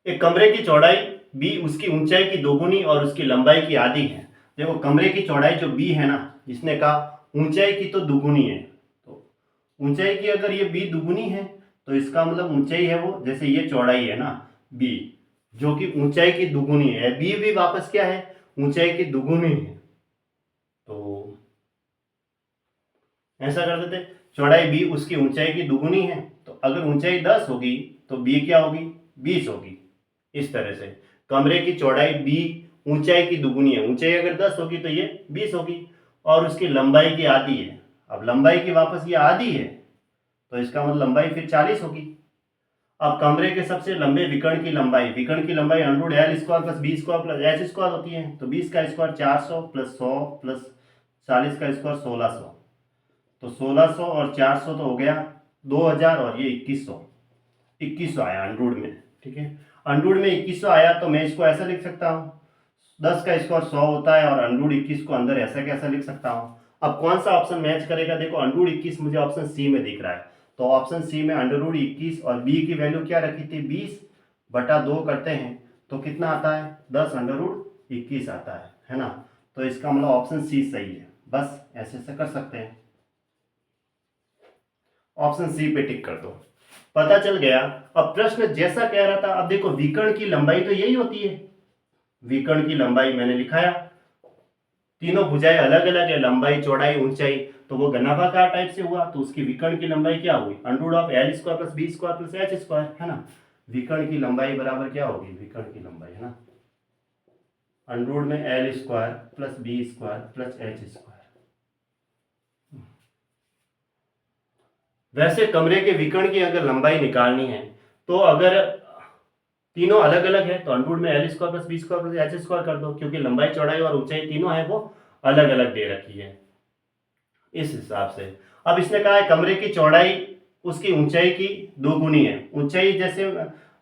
एक कमरे की चौड़ाई b उसकी ऊंचाई की दोगुनी और उसकी लंबाई की आधी है। देखो कमरे की चौड़ाई जो b है ना, इसने कहा ऊंचाई की तो दुगुनी है, तो ऊंचाई की अगर ये b दुगुनी है तो इसका मतलब ऊंचाई है वो, जैसे ये चौड़ाई है ना b, जो कि ऊंचाई की दुगुनी है, b भी वापस क्या है, ऊंचाई की दुगुनी है। तो ऐसा कर देते, चौड़ाई b उसकी ऊंचाई की दुगुनी है, तो अगर ऊंचाई 10 होगी तो b क्या होगी, 20 होगी। इस तरह से कमरे की चौड़ाई b ऊंचाई की दुगुनी है, ऊंचाई अगर 10 होगी तो ये 20 होगी, और उसकी लंबाई की आधी है। अब लंबाई की वापस ये आधी है, तो इसका मतलब लंबाई फिर 40 होगी। अब कमरे के सबसे लंबे विकर्ण की लंबाई, विकर्ण की लंबाई under L square plus B square plus H square होती है, तो 20 का स्क्वायर 400 प्लस 100 प्लस 40 का स्क्वायर 1600, तो 1600 और 400 तो हो गया 2000, और ये 2100 आया अंडरूड में। ठीक है, अंडरूड में 2100 आया, तो मैं इसको ऐसा लिख सकता हूँ, 10 का स्क्वायर 100 होता है और अंडरूड 21 को अंदर ऐसा कैसा लिख सकता हूँ। अब कौन सा ऑप्शन मैच करेगा, देखो अंडरूड 21 मुझे ऑप्शन सी में दिख रहा है, तो ऑप्शन सी में अंडरूड 21 और बी की वैल्यू क्या रखी थी, 20/2 करते हैं तो कितना आता है, 10 अंडरूड 21 आता है ना। तो इसका मतलब ऑप्शन सी सही है, बस ऐसे से कर सकते हैं, ऑप्शन सी पे टिक कर दो, पता चल गया। अब प्रश्न जैसा कह रहा था, अब देखो विकर्ण की लंबाई तो यही होती है, विकर्ण की लंबाई मैंने लिखाया, तीनों भुजाएं अलग अलग है, लंबाई चौड़ाई ऊंचाई, तो वो घनाभाकार टाइप से हुआ, तो उसकी विकर्ण की लंबाई क्या हुई, under root of L square plus B square plus H square, है ना। विकर्ण की लंबाई बराबर क्या होगी, विकर्ण की लंबाई है ना, अंडरूड में L square plus B square plus H square. वैसे कमरे के विकर्ण की अगर लंबाई निकालनी है, तो अगर तीनों अलग अलग है तो अंडरूड में L square plus B square plus H square कर दो, क्योंकि लंबाई चौड़ाई और ऊंचाई तीनों है वो अलग अलग दे रखी है, इस हिसाब से। अब इसने कहा है कमरे की चौड़ाई उसकी ऊंचाई की दोगुनी है, ऊंचाई जैसे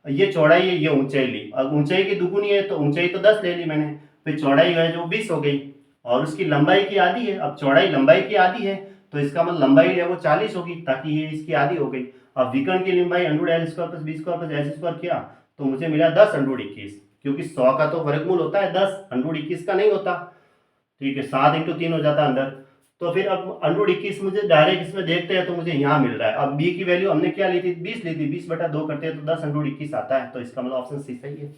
ये चौड़ाई है, ये ऊंचाई ली, अब ऊंचाई की दुगुनी है तो ऊंचाई तो 10 ले ली मैंने, फिर चौड़ाई है जो 20 हो गई, और उसकी लंबाई की आधी है, अब चौड़ाई लंबाई की आधी है तो इसका मतलब लंबाई है वो 40 होगी, ताकि ये इसकी आधी हो गई। अब विकर्ण की लंबाई under root L square plus B square plus H square किया, तो मुझे मिला 10 अंडरूड 21, क्योंकि 100 का तो वर्गमूल होता है 10, अंडरूड 21 का नहीं होता। ठीक है, 7 × 3 हो जाता अंदर, तो फिर अब अंडरूड 21 मुझे डायरेक्ट इसमें देखते हैं तो मुझे यहाँ मिल रहा है। अब बी की वैल्यू हमने क्या ली थी, 20 ली थी, 20/2 करते हैं तो 10 अंडरूड 21 आता है, तो इसका मतलब ऑप्शन सी सही है।